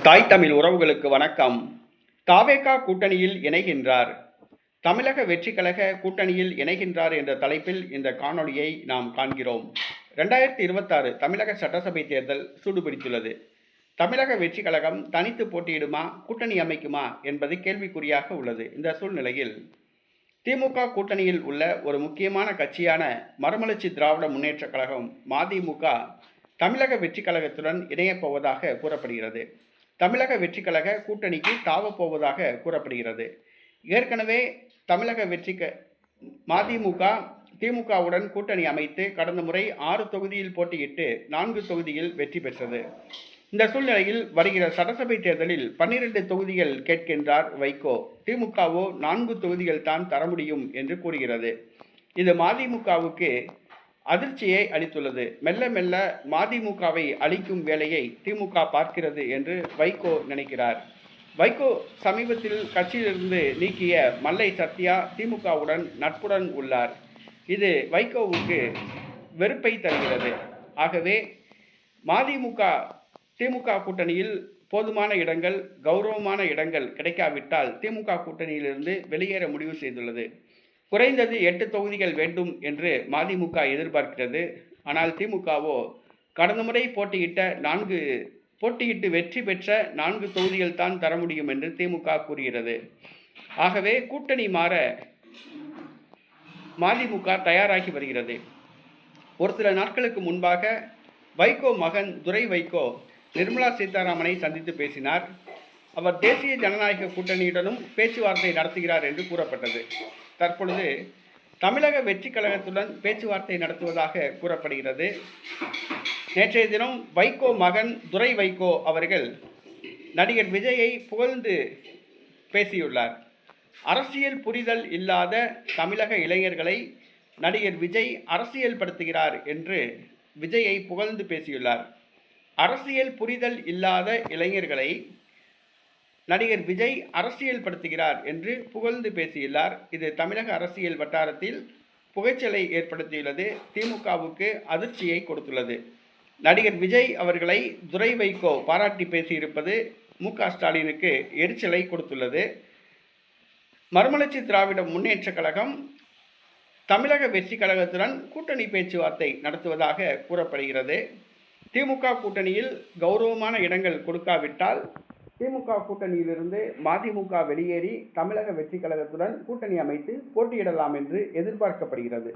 தாய் தமிழ் உறவுகளுக்கு வணக்கம். தாவேகா கூட்டணியில் இணைகின்றார். தமிழக வெற்றிக் கழக கூட்டணியில் இணைகின்றார் என்ற தலைப்பில் இந்த காணொளியை நாம் காண்கிறோம். 2026 தமிழக சட்டசபை தேர்தல் சூடுபிடித்துள்ளது. தமிழக வெற்றிக் கழகம் தனித்து போட்டியிடுமா, கூட்டணி அமைக்குமா என்பது கேள்விக்குறியாக உள்ளது. இந்த சூழ்நிலையில் திமுக கூட்டணியில் உள்ள ஒரு முக்கியமான கட்சியான மறுமலர்ச்சி திராவிட முன்னேற்ற கழகம் மதிமுக தமிழக வெற்றிக் கழகத்துடன் இணையப் போவதாக கூறப்படுகிறது. தமிழக வெற்றிக் கழக கூட்டணிக்கு தாவப் போவதாக கூறப்படுகிறது. ஏற்கனவே தமிழக மதிமுக திமுகவுடன் கூட்டணி அமைத்து கடந்த முறை 6 தொகுதியில் போட்டியிட்டு 4 தொகுதியில் வெற்றி பெற்றது. இந்த சூழ்நிலையில் வருகிற சட்டசபை தேர்தலில் 12 தொகுதிகள் கேட்கின்றார் வைகோ. திமுகவோ 4 தொகுதிகள் தான் தர முடியும் என்று கூறுகிறது. இது மதிமுகவுக்கு அதிர்ச்சியை அளித்துள்ளது. மெல்ல மெல்ல மதிமுகவை அழிக்கும் வேலையை திமுக பார்க்கிறது என்று வைகோ நினைக்கிறார். வைகோ சமீபத்தில் கட்சியிலிருந்து நீக்கிய மல்லை சத்யா திமுகவுடன் நட்புடன் உள்ளார். இது வைகோவுக்கு வெறுப்பை தருகிறது. ஆகவே மதிமுக திமுக கூட்டணியில் போதுமான இடங்கள், கௌரவமான இடங்கள் கிடைக்காவிட்டால் திமுக கூட்டணியிலிருந்து வெளியேற முடிவு செய்துள்ளது. குறைந்தது 8 தொகுதிகள் வேண்டும் என்று மதிமுக எதிர்பார்க்கிறது. ஆனால் திமுகவோ கடந்த முறை போட்டியிட்டு வெற்றி பெற்ற 4 தொகுதிகள் தான் தர முடியும் என்று திமுக கூறுகிறது. ஆகவே கூட்டணி மாற மதிமுக தயாராகி வருகிறது. ஒரு சில நாட்களுக்கு முன்பாக வைகோ மகன் துரை வைகோ நிர்மலா சீதாராமனை சந்தித்து பேசினார். அவர் தேசிய ஜனநாயக கூட்டணியுடனும் பேச்சுவார்த்தை நடத்துகிறார் என்று கூறப்பட்டது. தற்பொழுது தமிழக வெற்றிக் கழகத்துடன் பேச்சுவார்த்தை நடத்துவதாக கூறப்படுகிறது. நேற்றைய தினம் வைகோ மகன் துரை வைகோ அவர்கள் நடிகர் விஜயை புகழ்ந்து பேசியுள்ளார். அரசியல் புரிதல் இல்லாத தமிழக இளைஞர்களை நடிகர் விஜய் அரசியல் படுத்துகிறார் என்று விஜயை புகழ்ந்து பேசியுள்ளார். அரசியல் புரிதல் இல்லாத இளைஞர்களை நடிகர் விஜய் அரசியல் படுத்துகிறார் என்று புகழ்ந்து பேசியுள்ளார். இது தமிழக அரசியல் வட்டாரத்தில் புகைச்சலை ஏற்படுத்தியுள்ளது. திமுகவுக்கு அதிர்ச்சியை கொடுத்துள்ளது. நடிகர் விஜய் அவர்களை துரை வைகோ பாராட்டி பேசியிருப்பது மு.க. ஸ்டாலினுக்கு எரிச்சலை கொடுத்துள்ளது. மறுமலர்ச்சி திராவிட முன்னேற்ற கழகம் தமிழக வெற்றி கழகத்துடன் கூட்டணி பேச்சுவார்த்தை நடத்துவதாக கூறப்படுகிறது. திமுக கூட்டணியில் கௌரவமான இடங்கள் கொடுக்காவிட்டால் திமுக கூட்டணியிலிருந்து மதிமுக வெளியேறி தமிழக வெற்றி கழகத்துடன் கூட்டணி அமைத்து போட்டியிடலாம் என்று எதிர்பார்க்கப்படுகிறது.